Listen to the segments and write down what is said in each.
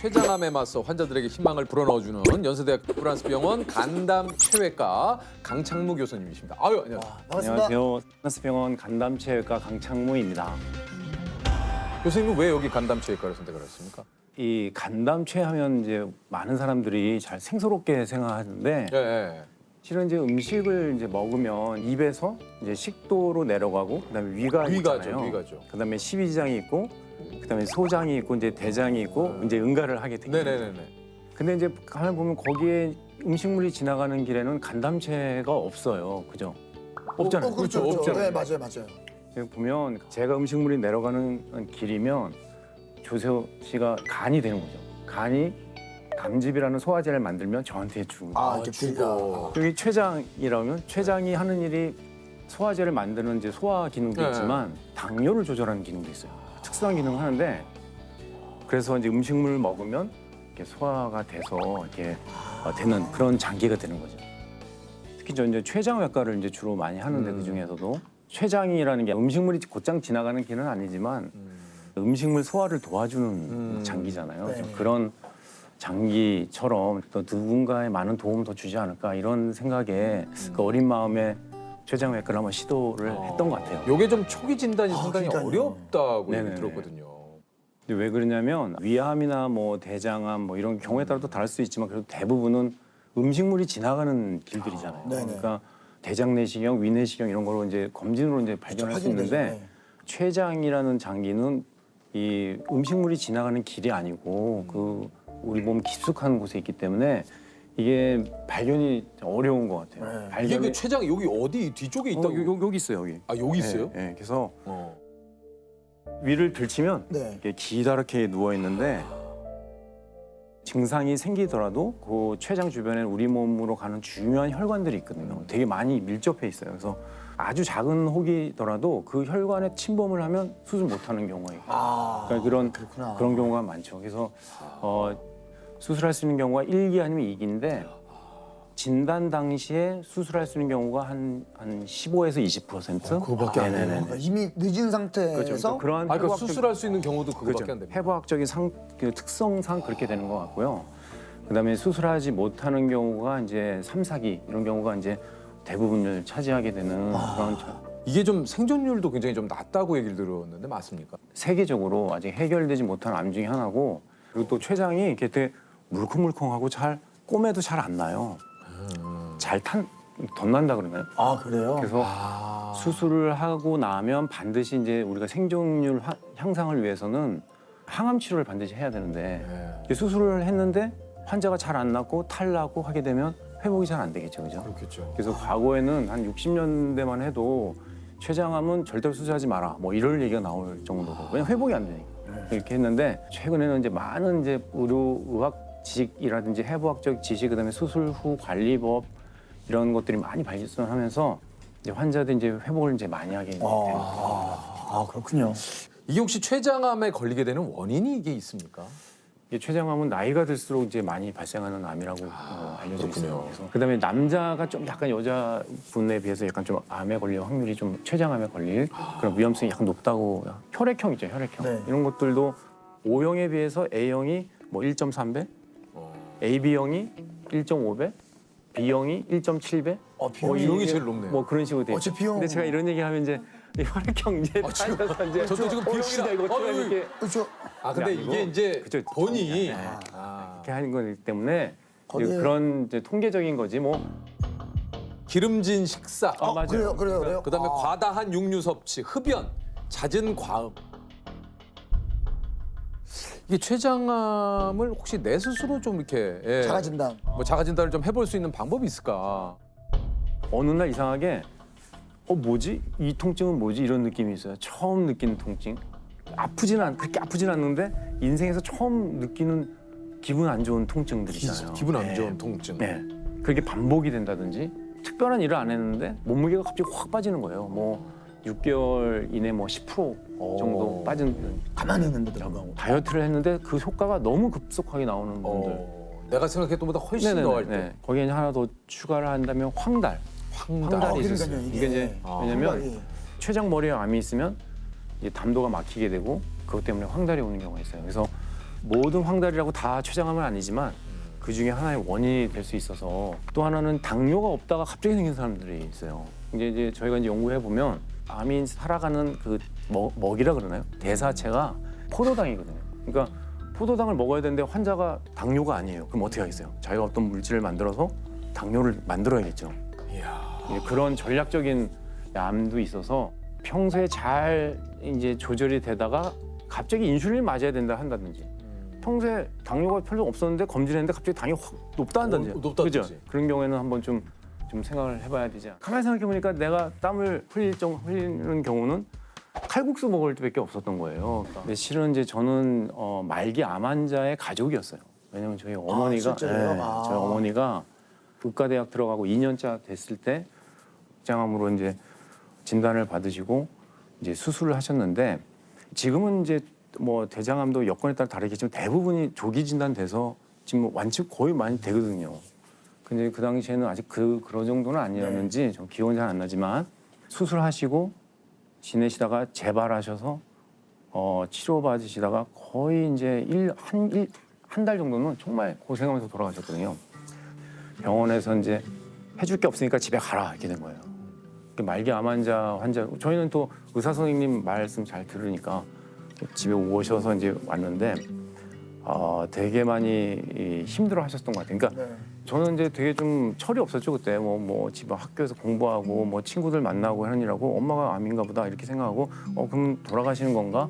췌장암에 맞서 환자들에게 희망을 불어넣어주는 연세대학 프란스병원 간담체외과 강창무 교수님이십니다. 아유, 안녕하세요. 반갑습니다. 안녕하세요. 프란스병원 간담체외과 강창무입니다. 교수님은 왜 여기 간담체외과를 선택을 하셨습니까? 이 간담체 하면 이제 많은 사람들이 잘 생소롭게 생각하는데 예, 예. 실은 이제 음식을 이제 먹으면 입에서 이제 식도로 내려가고 그다음에 위가 있잖아요. 위가죠. 그다음에 십이지장이 있고 그다음에 소장이 있고 이제 대장이 있고 이제 응가를 하게 됩니다. 네네네네. 근데 이제 가만 보면 거기에 음식물이 지나가는 길에는 간담체가 없어요. 그죠? 없잖아요. 그렇죠. 없잖아요. 네, 맞아요. 지금 보면 제가 음식물이 내려가는 길이면 조세호 씨가 간이 되는 거죠. 간이 담즙이라는 소화제를 만들면 저한테 주는 거예요. 아, 이렇게 주고. 여기 췌장이라면 췌장이 하는 일이 소화제를 만드는 이제 소화 기능도 네. 있지만 당뇨를 조절하는 기능도 있어요. 특수한 기능을 하는데 그래서 이제 음식물을 먹으면 이렇게 소화가 돼서 이렇게 되는 그런 장기가 되는 거죠. 특히 저 이제 췌장외과를 이제 주로 많이 하는데 그 중에서도 췌장이라는 게 음식물이 곧장 지나가는 길은 아니지만 음식물 소화를 도와주는 장기잖아요. 네. 그래서 그런 장기처럼 또 누군가의 많은 도움을 더 주지 않을까 이런 생각에 그 어린 마음에 췌장외과를 한번 시도를 했던 것 같아요. 요게 좀 초기 진단이 상당히 그러니까요. 어렵다고 얘기 네네네. 들었거든요. 근데 왜 그러냐면 위암이나 뭐 대장암 뭐 이런 경우에 따라 또 다를 수 있지만 그래도 대부분은 음식물이 지나가는 길들이잖아요. 네네. 그러니까 대장 내시경, 위 내시경 이런 걸로 이제 검진으로 이제 발견할 수 확인되죠. 있는데 네. 췌장이라는 장기는 이 음식물이 지나가는 길이 아니고 그 우리 몸 깊숙한 곳에 있기 때문에 이게 발견이 어려운 것 같아요. 네. 이게 발견이 그 췌장 여기 어디 뒤쪽에 있다고? 여기 있어요 여기. 아, 여기 있어요? 네, 네. 그래서 어. 위를 들치면 네. 이렇게 기다랗게 누워 있는데 증상이 생기더라도 그 췌장 주변에 우리 몸으로 가는 중요한 혈관들이 있거든요. 되게 많이 밀접해 있어요. 그래서 아주 작은 혹이더라도 그 혈관에 침범을 하면 수술 못하는 경우가 있고, 아, 그러니까 그렇구나. 그런 경우가 많죠. 그래서 수술할 수 있는 경우가 1기 아니면 2기인데 진단 당시에 수술할 수 있는 경우가 한 15에서 20%. 그거밖에 안 돼요. 네네네. 그러니까 이미 늦은 상태에서 그렇죠. 그러한 아, 그러니까 해부학적- 수술할 수 있는 경우도 그거밖에 그렇죠. 안 됩니다. 해부학적인 그 특성상 그렇게 되는 것 같고요. 그다음에 수술하지 못하는 경우가 이제 3, 4기 이런 경우가 이제 대부분을 차지하게 되는 그런 이게 좀 생존율도 굉장히 좀 낮다고 얘기를 들었는데 맞습니까? 세계적으로 아직 해결되지 못한 암 중에 하나고 그리고 또 췌장이 이렇게 되게 물컹물컹하고 잘 꼬매도 잘 안 나요. 잘 덧난다 그러나요? 아, 그래요? 그래서 수술을 하고 나면 반드시 이제 우리가 생존율 향상을 위해서는 항암 치료를 반드시 해야 되는데 이제 수술을 했는데 환자가 잘 안 낫고 탈나고 하게 되면 회복이 잘 안 되겠죠, 그죠? 그렇겠죠. 그래서 과거에는 한 60년대만 해도 췌장암은 절대로 수술하지 마라, 뭐 이럴 얘기가 나올 정도고 왜냐면 회복이 안 되니까 이렇게 했는데 최근에는 이제 많은 이제 의학 지식이라든지 해부학적 지식 그다음에 수술 후 관리법 이런 것들이 많이 발전하면서 이제 환자들이 이제 회복을 이제 많이 하게 되는 것 같아요. 아, 그렇군요. 이게 혹시 췌장암에 걸리게 되는 원인이 이게 있습니까? 이게 췌장암은 나이가 들수록 이제 많이 발생하는 암이라고 알려져 있어요. 그렇군요. 그래서 그다음에 남자가 좀 약간 여자분에 비해서 약간 좀 암에 걸릴 확률이 좀 췌장암에 걸릴 그런 위험성이 약간 높다고 혈액형 있죠, 혈액형 네. 이런 것들도 O형에 비해서 A형이 뭐 1.3배, AB형이 1.5배, B형이 1.7배. B형이 제일 높네요. 뭐 그런 식으로 돼. 제 B형. 근데 제가 이런 얘기하면 이제 이 혈액형 이제 따져서 이제 저도 지금 시다 B형이라. 이거 어떻게 어이. 이렇게 그렇죠. 아, 근데 아니고. 이게 이제 그쵸. 본이 네. 아, 이렇게 하는 거기 때문에 이제 거기에- 그런 이제 통계적인 거지 뭐. 기름진 식사, 맞아요. 그래요. 그다음에 과다한 육류 섭취, 흡연, 잦은 과음. 이게 췌장암을 혹시 내 스스로 좀 이렇게 자가 진단. 뭐 자가 진단을 좀 해볼 수 있는 방법이 있을까? 어느 날 이상하게 뭐지? 이 통증은 뭐지? 이런 느낌이 있어요. 처음 느끼는 통증. 그렇게 아프진 않는데 인생에서 처음 느끼는 기분 안 좋은 통증들 있잖아요. 기분 안 좋은 통증. 네. 그렇게 반복이 된다든지 특별한 일을 안 했는데 몸무게가 갑자기 확 빠지는 거예요. 뭐 6개월 이내 뭐 10% 정도 빠진 가만히 있는데도 불구하고. 다이어트를 했는데 그 효과가 너무 급속하게 나오는 분들. 내가 생각했던 것보다 훨씬 네네네. 더 할 때. 네. 거기에 하나 더 추가를 한다면 황달이 있었어요. 그러니까요, 이게 이제 왜냐면 황달이. 췌장 머리에 암이 있으면 이제 담도가 막히게 되고 그것 때문에 황달이 오는 경우가 있어요. 그래서 모든 황달이라고 다 췌장암은 아니지만 그 중에 하나의 원인이 될 수 있어서 또 하나는 당뇨가 없다가 갑자기 생긴 사람들이 있어요. 이제 저희가 이제 연구해 보면 암이 살아가는 그 먹이라 그러나요? 대사체가 포도당이거든요. 그러니까 포도당을 먹어야 되는데 환자가 당뇨가 아니에요. 그럼 어떻게 하겠어요? 자기가 어떤 물질을 만들어서 당뇨를 만들어야겠죠. 이제 그런 전략적인 암도 있어서 평소에 잘 이제 조절이 되다가 갑자기 인슐린을 맞아야 된다 한다든지 평소에 당뇨가 별로 없었는데 검진했는데 갑자기 당이 확 높다 한다든지 높다든지. 그죠? 그런 경우에는 한번 좀 생각을 해봐야 되지 않을까. 가만히 생각해보니까 내가 땀을 흘리는 경우는 칼국수 먹을 때밖에 없었던 거예요. 근데 실은 이제 저는 말기 암 환자의 가족이었어요. 왜냐면 저희 어머니가 실제로요? 저희 어머니가 의과대학 들어가고 2년차 됐을 때 췌장암으로 이제 진단을 받으시고 이제 수술을 하셨는데 지금은 이제 뭐 대장암도 여건에 따라 다르겠지만 대부분이 조기 진단돼서 지금 완치 거의 많이 되거든요. 근데 그 당시에는 아직 그런 정도는 아니었는지 좀 기억은 잘 안 나지만 수술하시고 지내시다가 재발하셔서 치료받으시다가 거의 이제 한 달 정도는 정말 고생하면서 돌아가셨거든요. 병원에서 이제 해줄 게 없으니까 집에 가라 이렇게 된 거예요. 말기 암 환자 저희는 또 의사 선생님 말씀 잘 들으니까 집에 오셔서 이제 왔는데 되게 많이 힘들어 하셨던 것 같아요. 그러니까 저는 이제 되게 좀 철이 없었죠 그때 뭐 집에 학교에서 공부하고 뭐 친구들 만나고 하느라고 엄마가 암인가 보다 이렇게 생각하고 그럼 돌아가시는 건가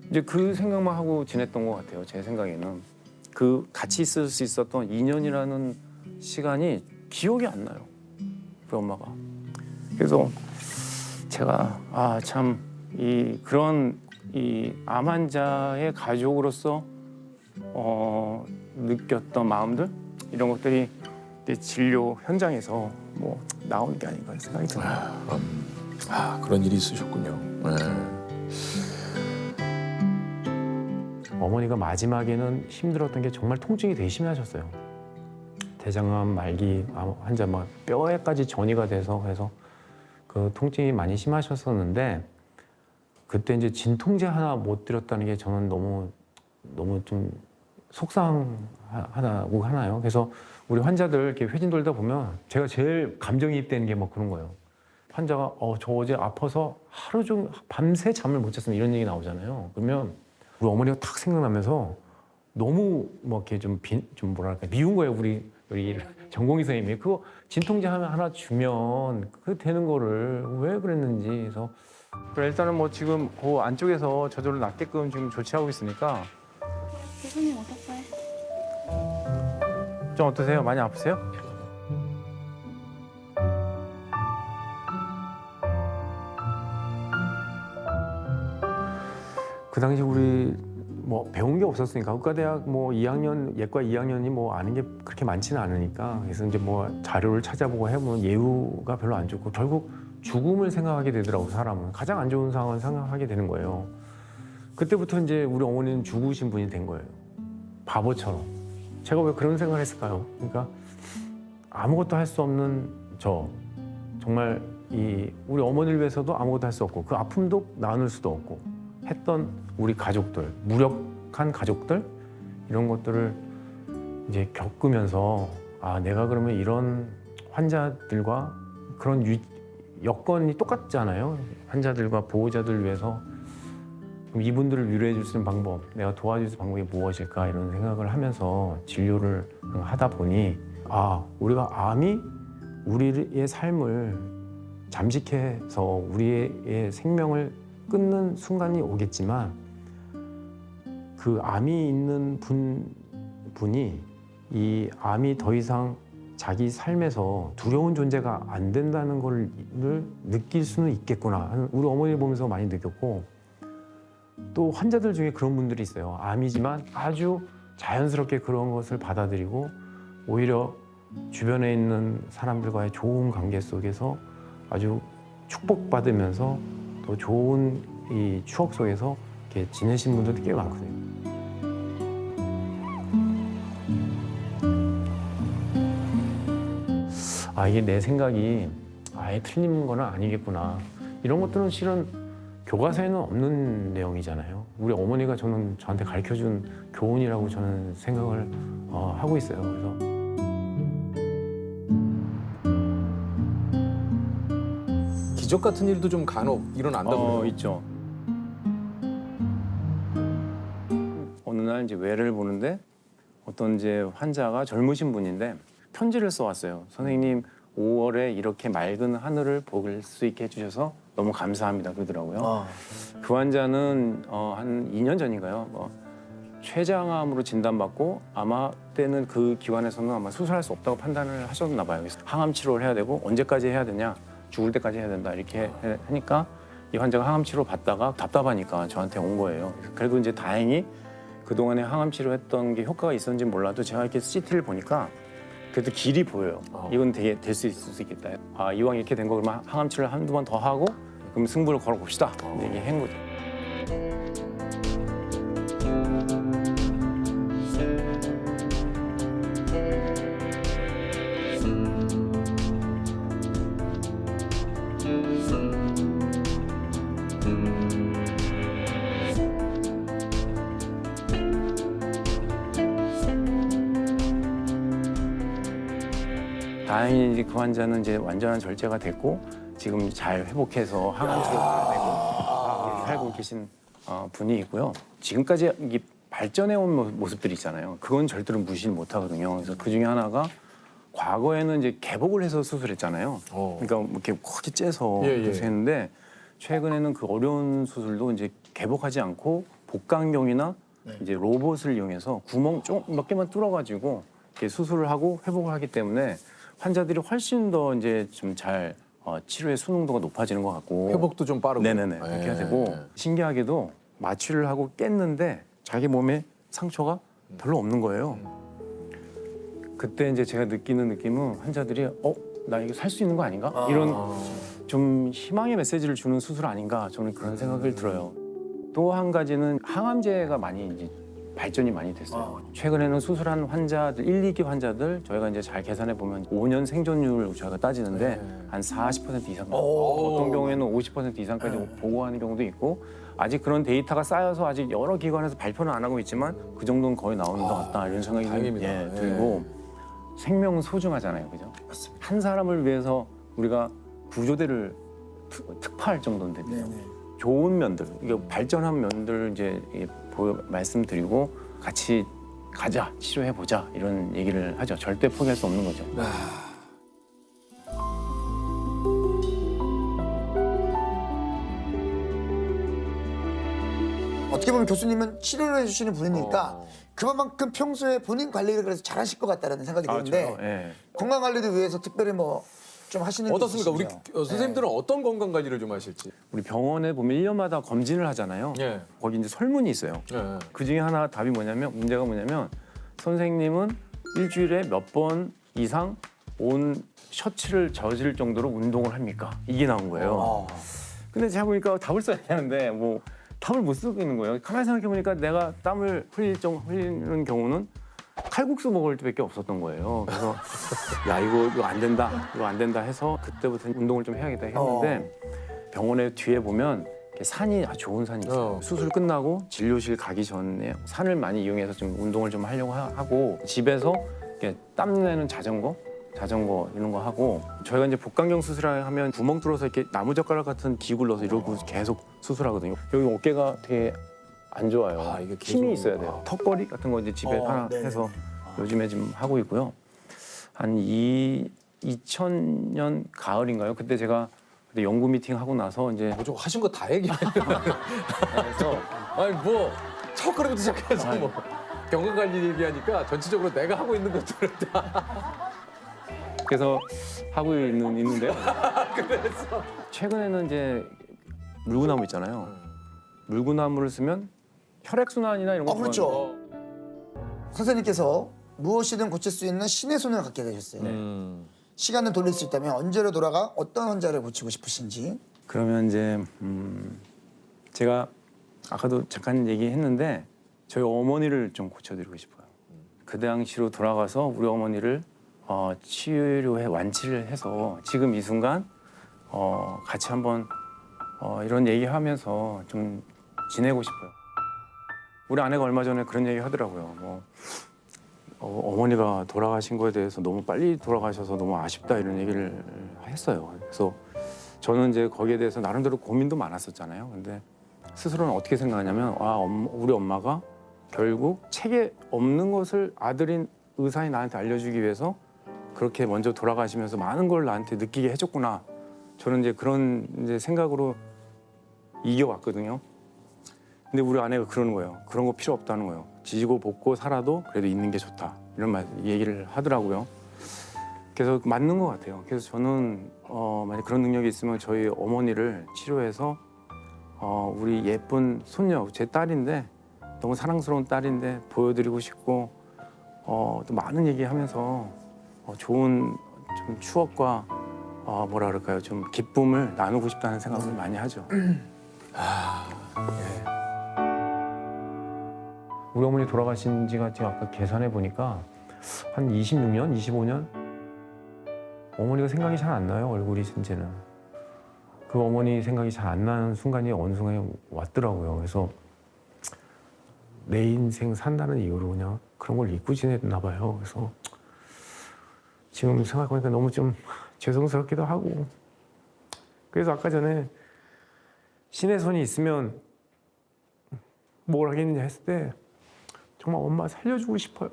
이제 그 생각만 하고 지냈던 것 같아요. 제 생각에는 그 같이 있을 수 있었던 2년이라는 시간이 기억이 안 나요. 우리 엄마가. 그래서 제가 참 그런 이 암 환자의 가족으로서 느꼈던 마음들 이런 것들이 진료 현장에서 뭐 나오는 게 아닌가 생각이 들어요. 그런 일이 있으셨군요. 어머니가 마지막에는 힘들었던 게 정말 통증이 되게 심하셨어요. 대장암 말기 환자 막 뼈에까지 전이가 돼서 그래서 그 통증이 많이 심하셨었는데 그때 이제 진통제 하나 못 드렸다는 게 저는 너무 좀 속상하다고 하나요. 그래서 우리 환자들 이렇게 회진 돌다 보면 제가 제일 감정이입되는 게 뭐 그런 거예요. 환자가 저 어제 아파서 하루 종일 밤새 잠을 못 잤으면 이런 얘기 나오잖아요. 그러면 우리 어머니가 탁 생각나면서 너무 뭐 이렇게 좀 뭐랄까 미운 거예요. 우리 전공의 선생님이 그거 진통제 하나 주면 그 되는 거를 왜 그랬는지 그래서 일단은 뭐 지금 그 안쪽에서 저절로 낫게끔 지금 조치하고 있으니까 교수님 어떡해? 좀 어떠세요? 많이 아프세요? 그 당시 우리 뭐 배운 게 없었으니까 의과대학 뭐 2학년 예과 2학년이 뭐 아는 게 그렇게 많지는 않으니까 그래서 이제 뭐 자료를 찾아보고 해보면 예후가 별로 안 좋고 결국 죽음을 생각하게 되더라고 사람은 가장 안 좋은 상황을 생각하게 되는 거예요. 그때부터 이제 우리 어머니는 죽으신 분이 된 거예요. 바보처럼. 제가 왜 그런 생각을 했을까요? 그러니까 아무것도 할 수 없는 정말 우리 어머니를 위해서도 아무것도 할 수 없고 그 아픔도 나눌 수도 없고 했던 우리 가족들, 무력한 가족들 이런 것들을 이제 겪으면서 내가 그러면 이런 환자들과 그런 여건이 똑같잖아요. 환자들과 보호자들을 위해서 그럼 이분들을 위로해 줄 수 있는 방법, 내가 도와줄 수 있는 방법이 무엇일까 이런 생각을 하면서 진료를 하다 보니 우리가 암이 우리의 삶을 잠식해서 우리의 생명을 끊는 순간이 오겠지만 그 암이 있는 분이 이 암이 더 이상 자기 삶에서 두려운 존재가 안 된다는 걸 느낄 수는 있겠구나. 우리 어머니 보면서 많이 느꼈고 또 환자들 중에 그런 분들이 있어요. 암이지만 아주 자연스럽게 그런 것을 받아들이고 오히려 주변에 있는 사람들과의 좋은 관계 속에서 아주 축복받으면서 더 좋은 이 추억 속에서 이렇게 지내신 분들도 꽤 많거든요. 이게 내 생각이 아예 틀린 건 아니겠구나. 이런 것들은 실은 교과서에는 없는 내용이잖아요. 우리 어머니가 저한테 가르쳐준 교훈이라고 저는 생각을 하고 있어요. 그래서 기적 같은 일도 좀 간혹 일어난다고 그래요. 있죠. 어느 날 이제 외래를 보는데 어떤 이제 환자가 젊으신 분인데 편지를 써왔어요. 선생님 5월에 이렇게 맑은 하늘을 볼 수 있게 해주셔서 너무 감사합니다 그러더라고요. 아, 그 환자는 한 2년 전인가요? 췌장암으로 진단받고 아마 그때는 그 기관에서는 아마 수술할 수 없다고 판단을 하셨나 봐요. 그래서 항암 치료를 해야 되고 언제까지 해야 되냐? 죽을 때까지 해야 된다 이렇게 하니까 이 환자가 항암 치료 받다가 답답하니까 저한테 온 거예요. 그래도 이제 다행히 그동안에 항암 치료했던 게 효과가 있었는지 몰라도 제가 이렇게 CT를 보니까 그래도 길이 보여요. 이건 되게 될 수 있을 수 있겠다. 아 이왕 이렇게 된 거 그러면 항암 치료를 한두 번 더 하고 그럼 승부를 걸어봅시다. 이게 한 거죠. 다행히 이제 그 환자는 이제 완전한 절제가 됐고 지금 잘 회복해서 항암 치료를 받고 살고 계신 분이 있고요. 지금까지 이게 발전해온 모습들이 있잖아요. 그건 절대로 무시를 못하거든요. 그래서 그 중에 하나가 과거에는 이제 개복을 해서 수술했잖아요. 그러니까 뭐 이렇게 크게 째서 예, 예. 그래서 했는데 최근에는 그 어려운 수술도 이제 개복하지 않고 복강경이나 이제 로봇을 이용해서 구멍 좀 몇 개만 뚫어가지고 이렇게 수술을 하고 회복을 하기 때문에 환자들이 훨씬 더 이제 좀 잘 치료의 순응도가 높아지는 것 같고 회복도 좀 빠르고. 네네네 그렇게 예. 되고 신기하게도 마취를 하고 깼는데 자기 몸에 상처가 별로 없는 거예요. 그때 이제 제가 느끼는 느낌은 환자들이 나 이거 살 수 있는 거 아닌가? 이런 좀 희망의 메시지를 주는 수술 아닌가 저는 그런 생각을 들어요. 또 한 가지는 항암제가 많이 이제 발전이 많이 됐어요. 최근에는 수술한 환자들, 1, 2기 환자들 저희가 이제 잘 계산해 보면 5년 생존율을 저희가 따지는데 한 40% 이상, 어떤 경우에는 50% 이상까지 보고하는 경우도 있고 아직 그런 데이터가 쌓여서 아직 여러 기관에서 발표는 안 하고 있지만 그 정도는 거의 나오는 것 같다 이런 생각이 다행입니다. 예. 들고 생명은 소중하잖아요, 그죠? 한 사람을 위해서 우리가 구조대를 특파할 정도인데 네네. 좋은 면들, 이게 발전한 면들 이제 말씀드리고 같이 가자, 치료해 보자 이런 얘기를 하죠. 절대 포기할 수 없는 거죠. 어떻게 보면 교수님은 치료를 해주시는 분이니까 어. 그만큼 평소에 본인 관리를 그래서 잘하실 것 같다는 생각이 드는데 저요? 예. 건강 관리를 위해서 특별히 뭐 좀 하시는 게 어떻습니까? 우리 있으시죠? 선생님들은 어떤 건강 관리를 좀 하실지. 우리 병원에 보면 1년마다 검진을 하잖아요. 예. 거기 이제 설문이 있어요. 예. 그 중에 하나 답이 뭐냐면 문제가 뭐냐면 선생님은 일주일에 몇 번 이상 온 셔츠를 젖을 정도로 운동을 합니까? 이게 나온 거예요. 근데 제가 보니까 답을 써야 되는데 뭐 답을 못 쓰고 있는 거예요. 가만히 생각해 보니까 내가 땀을 흘리는 경우는 칼국수 먹을 때밖에 없었던 거예요. 그래서 야 이거 안 된다 해서 그때부터 운동을 좀 해야겠다 했는데 병원에 뒤에 보면 이렇게 산이 아주 좋은 산이 있어요. 수술 끝나고 진료실 가기 전에 산을 많이 이용해서 좀 운동을 좀 하려고 하고 집에서 이렇게 땀내는 자전거 이런 거 하고 저희가 이제 복강경 수술을 하면 구멍 뚫어서 이렇게 나무젓가락 같은 기구를 넣어서 이러고 계속 수술하거든요. 여기 어깨가 되게 안 좋아요. 아, 이게 계속- 힘이 있어야 돼요. 턱걸이 같은 거 이제 집에 하나 네네. 해서 요즘에 지금 하고 있고요. 한 2000년 가을인가요? 그때 제가 그때 연구 미팅 하고 나서 이제 뭐 좀 하신 거 다 얘기해. 그래서 아니 뭐 첫걸음부터 시작해서 뭐 건강 관리 얘기하니까 전체적으로 내가 하고 있는 것들을 다. 그래서 하고 있는데요. 최근에는 이제 물구나무 있잖아요. 물구나무를 쓰면 혈액순환이나 이런 거 그렇죠. 선생님께서 무엇이든 고칠 수 있는 신의 손을 갖게 되셨어요. 시간을 돌릴 수 있다면 언제로 돌아가 어떤 환자를 고치고 싶으신지. 그러면 이제 제가 아까도 잠깐 얘기했는데 저희 어머니를 좀 고쳐드리고 싶어요. 그 당시로 돌아가서 우리 어머니를 치료해 완치를 해서 지금 이 순간 같이 한번 이런 얘기하면서 좀 지내고 싶어요. 우리 아내가 얼마 전에 그런 얘기 하더라고요. 뭐 어머니가 돌아가신 거에 대해서 너무 빨리 돌아가셔서 너무 아쉽다 이런 얘기를 했어요. 그래서 저는 이제 거기에 대해서 나름대로 고민도 많았었잖아요. 근데 스스로는 어떻게 생각하냐면 우리 엄마가 결국 책에 없는 것을 아들인 의사인 나한테 알려주기 위해서 그렇게 먼저 돌아가시면서 많은 걸 나한테 느끼게 해줬구나. 저는 이제 그런 이제 생각으로 이겨왔거든요. 근데 우리 아내가 그러는 거예요. 그런 거 필요 없다는 거예요. 지지고 볶고 살아도 그래도 있는 게 좋다. 이런 얘기를 하더라고요. 그래서 맞는 것 같아요. 그래서 저는 만약 그런 능력이 있으면 저희 어머니를 치료해서 우리 예쁜 손녀, 제 딸인데 너무 사랑스러운 딸인데 보여드리고 싶고 또 많은 얘기하면서 좋은 좀 추억과 뭐라 그럴까요? 좀 기쁨을 나누고 싶다는 생각을 많이 하죠. 우리 어머니 돌아가신 지가 제가 아까 계산해 보니까 한 26년, 25년? 어머니가 생각이 잘 안 나요, 얼굴이 이제는. 그 어머니 생각이 잘 안 나는 순간이 어느 순간에 왔더라고요. 그래서 내 인생 산다는 이유로 그냥 그런 걸 잊고 지냈나 봐요. 그래서 지금 생각해보니까 너무 좀 죄송스럽기도 하고. 그래서 아까 전에 신의 손이 있으면 뭘 하겠느냐 했을 때 정말 엄마 살려주고 싶어요.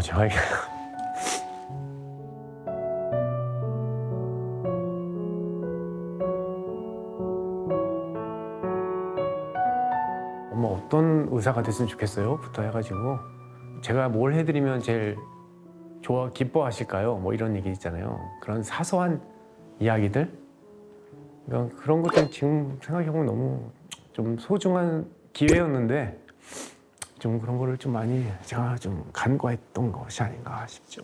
제가 이게 엄마 어떤 의사가 됐으면 좋겠어요? 부터 해가지고 제가 뭘 해드리면 제일 기뻐하실까요? 뭐 이런 얘기 있잖아요. 그런 사소한 이야기들 그런 것들 지금 생각해보면 너무 좀 소중한 기회였는데 좀 그런 거를 좀 많이 제가 좀 간과했던 것이 아닌가 싶죠.